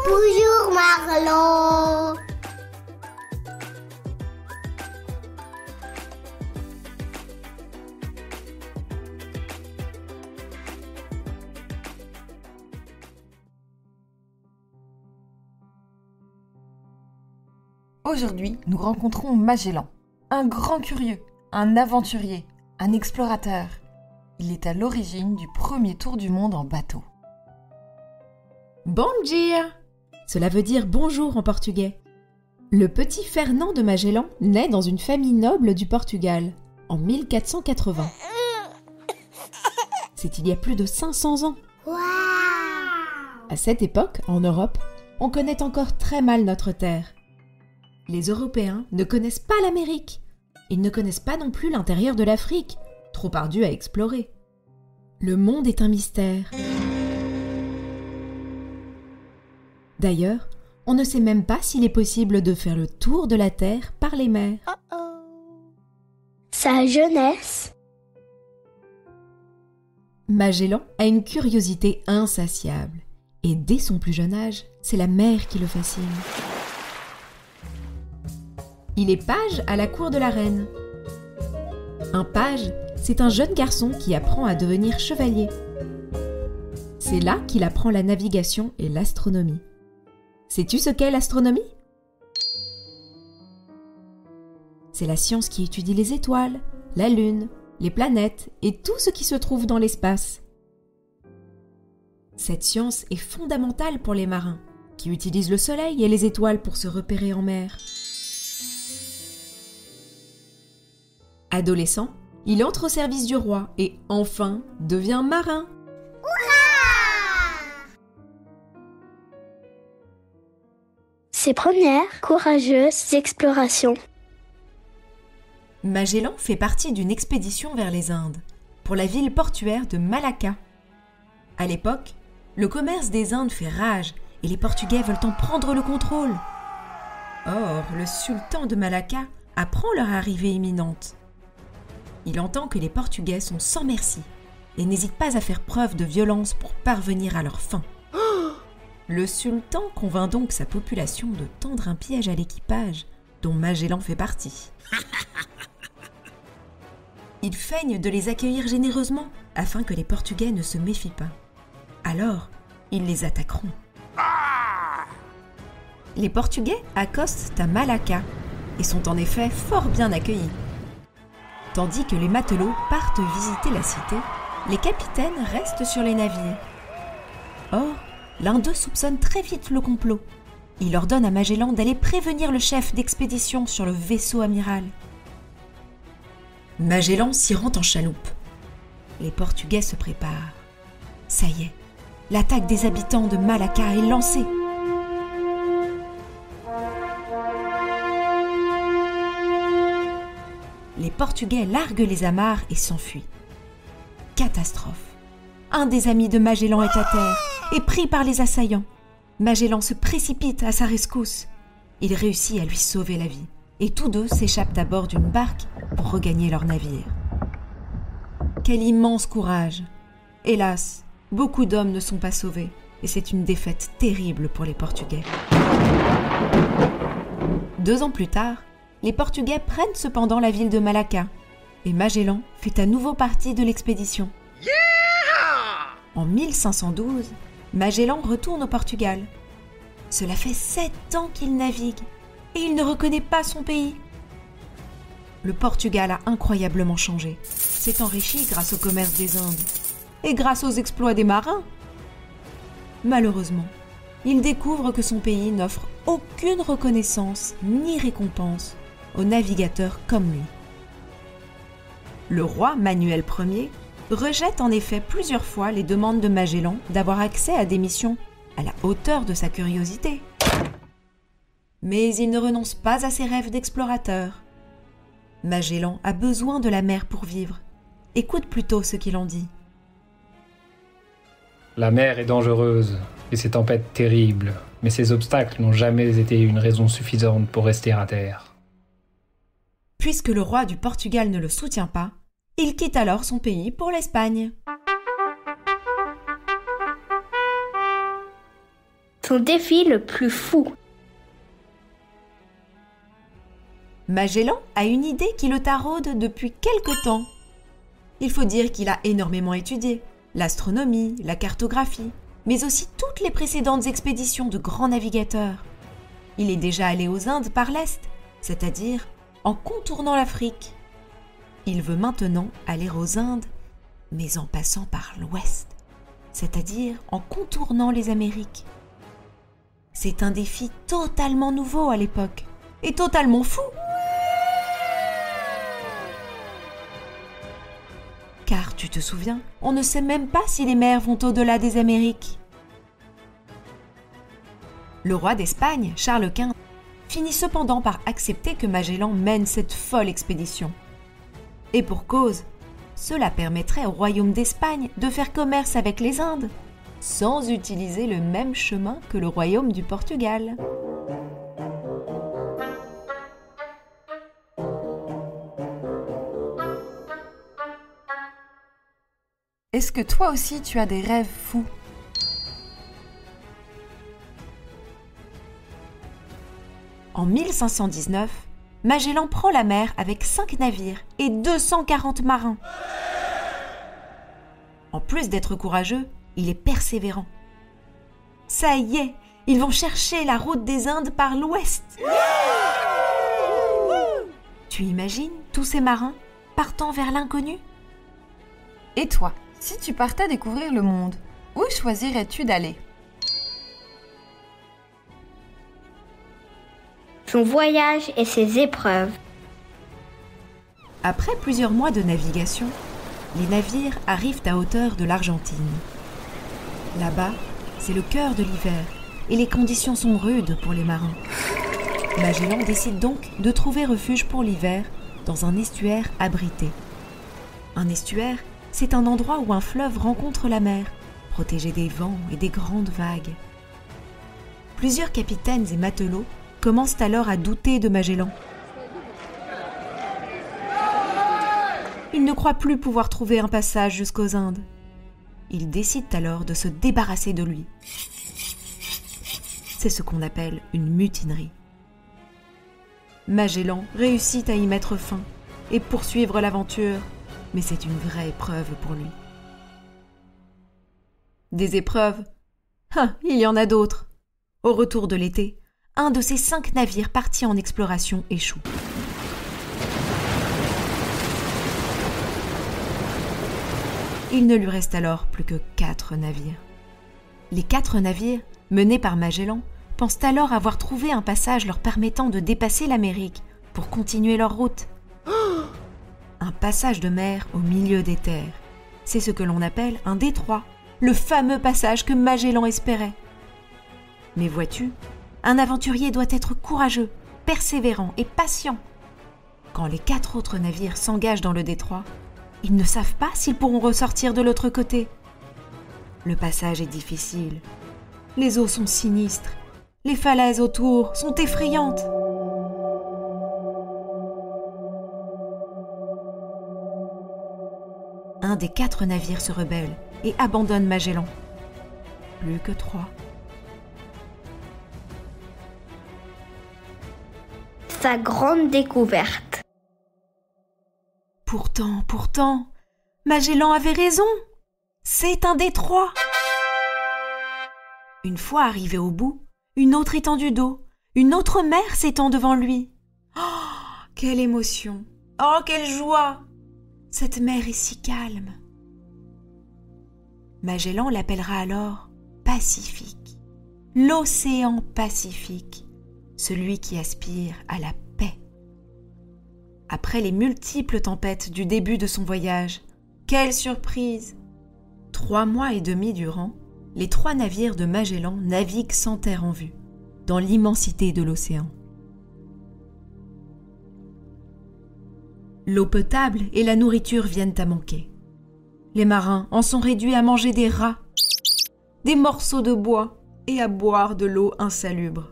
Bonjour Marlon. Aujourd'hui, nous rencontrons Magellan, un grand curieux, un aventurier, un explorateur. Il est à l'origine du premier tour du monde en bateau. Bom dia! Cela veut dire bonjour en portugais. Le petit Fernand de Magellan naît dans une famille noble du Portugal en 1480. C'est il y a plus de 500 ans. Waouh! À cette époque, en Europe, on connaît encore très mal notre terre. Les Européens ne connaissent pas l'Amérique. Ils ne connaissent pas non plus l'intérieur de l'Afrique, trop ardu à explorer. Le monde est un mystère. D'ailleurs, on ne sait même pas s'il est possible de faire le tour de la Terre par les mers. Sa jeunesse. Magellan a une curiosité insatiable. Et dès son plus jeune âge, c'est la mer qui le fascine. Il est page à la cour de la reine. Un page, c'est un jeune garçon qui apprend à devenir chevalier. C'est là qu'il apprend la navigation et l'astronomie. Sais-tu ce qu'est l'astronomie ? C'est la science qui étudie les étoiles, la lune, les planètes et tout ce qui se trouve dans l'espace. Cette science est fondamentale pour les marins, qui utilisent le soleil et les étoiles pour se repérer en mer. Adolescent, il entre au service du roi et enfin devient marin. Ses premières courageuses explorations. Magellan fait partie d'une expédition vers les Indes, pour la ville portuaire de Malacca. À l'époque, le commerce des Indes fait rage et les Portugais veulent en prendre le contrôle. Or, le sultan de Malacca apprend leur arrivée imminente. Il entend que les Portugais sont sans merci et n'hésitent pas à faire preuve de violence pour parvenir à leur fin. Le sultan convainc donc sa population de tendre un piège à l'équipage, dont Magellan fait partie. Il feigne de les accueillir généreusement afin que les Portugais ne se méfient pas. Alors, ils les attaqueront. Les Portugais accostent à Malacca et sont en effet fort bien accueillis. Tandis que les matelots partent visiter la cité, les capitaines restent sur les navires. Or, l'un d'eux soupçonne très vite le complot. Il ordonne à Magellan d'aller prévenir le chef d'expédition sur le vaisseau amiral. Magellan s'y rend en chaloupe. Les Portugais se préparent. Ça y est, l'attaque des habitants de Malacca est lancée. Les Portugais larguent les amarres et s'enfuient. Catastrophe. Un des amis de Magellan est à terre et pris par les assaillants. Magellan se précipite à sa rescousse. Il réussit à lui sauver la vie et tous deux s'échappent à bord d'une barque pour regagner leur navire. Quel immense courage! Hélas, beaucoup d'hommes ne sont pas sauvés et c'est une défaite terrible pour les Portugais. 2 ans plus tard, les Portugais prennent cependant la ville de Malacca et Magellan fait à nouveau partie de l'expédition. En 1512, Magellan retourne au Portugal. Cela fait 7 ans qu'il navigue et il ne reconnaît pas son pays. Le Portugal a incroyablement changé, s'est enrichi grâce au commerce des Indes et grâce aux exploits des marins. Malheureusement, il découvre que son pays n'offre aucune reconnaissance ni récompense aux navigateurs comme lui. Le roi Manuel Ier rejette en effet plusieurs fois les demandes de Magellan d'avoir accès à des missions à la hauteur de sa curiosité. Mais il ne renonce pas à ses rêves d'explorateur. Magellan a besoin de la mer pour vivre. Écoute plutôt ce qu'il en dit. La mer est dangereuse et ses tempêtes terribles, mais ces obstacles n'ont jamais été une raison suffisante pour rester à terre. Puisque le roi du Portugal ne le soutient pas, il quitte alors son pays pour l'Espagne. Son défi le plus fou. Magellan a une idée qui le taraude depuis quelque temps. Il faut dire qu'il a énormément étudié l'astronomie, la cartographie, mais aussi toutes les précédentes expéditions de grands navigateurs. Il est déjà allé aux Indes par l'Est, c'est-à-dire en contournant l'Afrique. Il veut maintenant aller aux Indes, mais en passant par l'Ouest, c'est-à-dire en contournant les Amériques. C'est un défi totalement nouveau à l'époque, et totalement fou. Car tu te souviens, on ne sait même pas si les mers vont au-delà des Amériques. Le roi d'Espagne, Charles Quint, finit cependant par accepter que Magellan mène cette folle expédition. Et pour cause, cela permettrait au royaume d'Espagne de faire commerce avec les Indes, sans utiliser le même chemin que le royaume du Portugal. Est-ce que toi aussi tu as des rêves fous? En 1519, Magellan prend la mer avec 5 navires et 240 marins. En plus d'être courageux, il est persévérant. Ça y est, ils vont chercher la route des Indes par l'ouest. Tu imagines tous ces marins partant vers l'inconnu? Et toi, si tu partais découvrir le monde, où choisirais-tu d'aller? Son voyage et ses épreuves. Après plusieurs mois de navigation, les navires arrivent à hauteur de l'Argentine. Là-bas, c'est le cœur de l'hiver et les conditions sont rudes pour les marins. Magellan décide donc de trouver refuge pour l'hiver dans un estuaire abrité. Un estuaire, c'est un endroit où un fleuve rencontre la mer, protégé des vents et des grandes vagues. Plusieurs capitaines et matelots commencent alors à douter de Magellan. Ils ne croient plus pouvoir trouver un passage jusqu'aux Indes. Ils décident alors de se débarrasser de lui. C'est ce qu'on appelle une mutinerie. Magellan réussit à y mettre fin et poursuivre l'aventure, mais c'est une vraie épreuve pour lui. Des épreuves? Il y en a d'autres. Au retour de l'été, un de ces 5 navires partis en exploration échoue. Il ne lui reste alors plus que 4 navires. Les 4 navires, menés par Magellan, pensent alors avoir trouvé un passage leur permettant de dépasser l'Amérique pour continuer leur route. Un passage de mer au milieu des terres. C'est ce que l'on appelle un détroit, le fameux passage que Magellan espérait. Mais vois-tu, un aventurier doit être courageux, persévérant et patient. Quand les 4 autres navires s'engagent dans le détroit, ils ne savent pas s'ils pourront ressortir de l'autre côté. Le passage est difficile. Les eaux sont sinistres. Les falaises autour sont effrayantes. Un des 4 navires se rebelle et abandonne Magellan. Plus que 3. Sa grande découverte. Pourtant, Magellan avait raison. C'est un détroit. Une fois arrivé au bout, une autre étendue d'eau, une autre mer s'étend devant lui. Oh, quelle émotion! Oh, quelle joie! Cette mer est si calme. Magellan l'appellera alors Pacifique, l'océan Pacifique, celui qui aspire à la paix. Après les multiples tempêtes du début de son voyage, quelle surprise! 3 mois et demi durant, les 3 navires de Magellan naviguent sans terre en vue, dans l'immensité de l'océan. L'eau potable et la nourriture viennent à manquer. Les marins en sont réduits à manger des rats, des morceaux de bois et à boire de l'eau insalubre.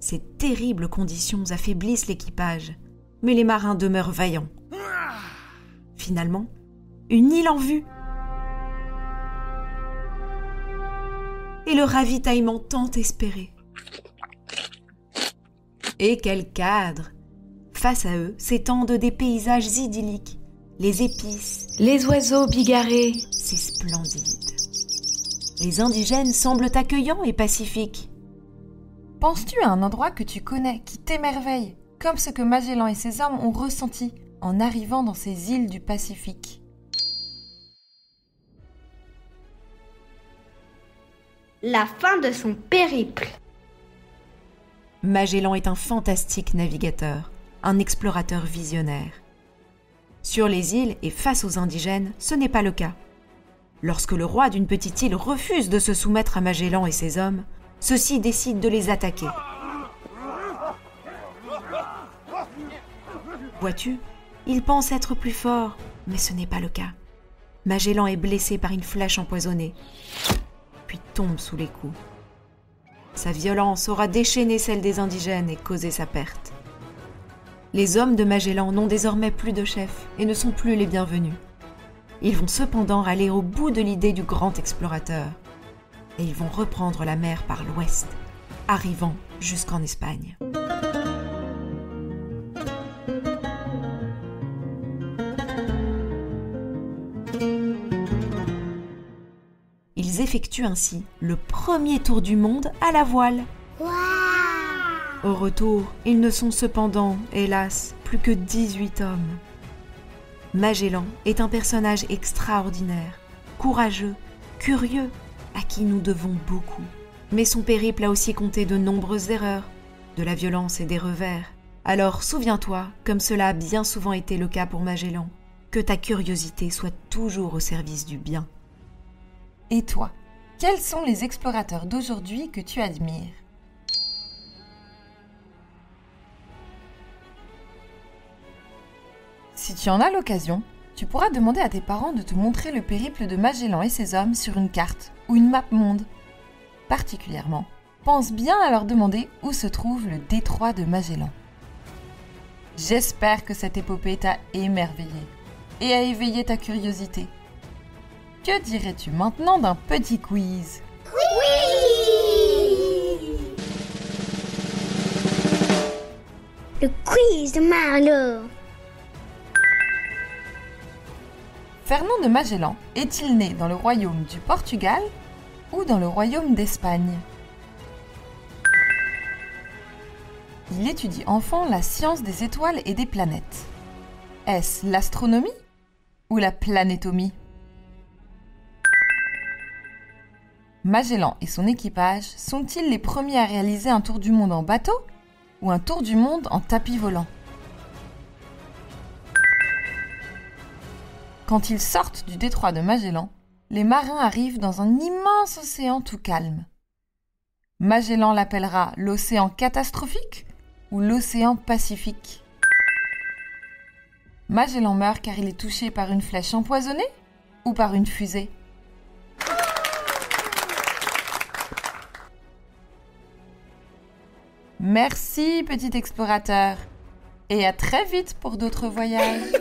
Ces terribles conditions affaiblissent l'équipage, mais les marins demeurent vaillants. Finalement, une île en vue. et le ravitaillement tant espéré. Et quel cadre! Face à eux s'étendent des paysages idylliques, les épices, les oiseaux bigarrés, c'est splendide. Les indigènes semblent accueillants et pacifiques. Penses-tu à un endroit que tu connais, qui t'émerveille, comme ce que Magellan et ses hommes ont ressenti en arrivant dans ces îles du Pacifique? La fin de son périple. Magellan est un fantastique navigateur, un explorateur visionnaire. Sur les îles et face aux indigènes, ce n'est pas le cas. Lorsque le roi d'une petite île refuse de se soumettre à Magellan et ses hommes, ceux-ci décident de les attaquer. Vois-tu, ils pensent être plus forts, mais ce n'est pas le cas. Magellan est blessé par une flèche empoisonnée, puis tombe sous les coups. Sa violence aura déchaîné celle des indigènes et causé sa perte. Les hommes de Magellan n'ont désormais plus de chef et ne sont plus les bienvenus. Ils vont cependant aller au bout de l'idée du grand explorateur. Et ils vont reprendre la mer par l'ouest, arrivant jusqu'en Espagne. Ils effectuent ainsi le premier tour du monde à la voile. Waouh! Au retour, ils ne sont cependant, hélas, plus que 18 hommes. Magellan est un personnage extraordinaire, courageux, curieux, à qui nous devons beaucoup. Mais son périple a aussi compté de nombreuses erreurs, de la violence et des revers. Alors souviens-toi, comme cela a bien souvent été le cas pour Magellan, que ta curiosité soit toujours au service du bien. Et toi, quels sont les explorateurs d'aujourd'hui que tu admires? Si tu en as l'occasion, tu pourras demander à tes parents de te montrer le périple de Magellan et ses hommes sur une carte ou une map monde. Particulièrement, pense bien à leur demander où se trouve le détroit de Magellan. J'espère que cette épopée t'a émerveillé et a éveillé ta curiosité. Que dirais-tu maintenant d'un petit quiz? Le quiz de Marlo. Fernand de Magellan est-il né dans le royaume du Portugal ou dans le royaume d'Espagne? Il étudie enfant la science des étoiles et des planètes. Est-ce l'astronomie ou la planétomie? Magellan et son équipage sont-ils les premiers à réaliser un tour du monde en bateau ou un tour du monde en tapis volant? Quand ils sortent du détroit de Magellan, les marins arrivent dans un immense océan tout calme. Magellan l'appellera l'océan catastrophique ou l'océan Pacifique. Magellan meurt car il est touché par une flèche empoisonnée ou par une fusée? Merci, petit explorateur, et à très vite pour d'autres voyages.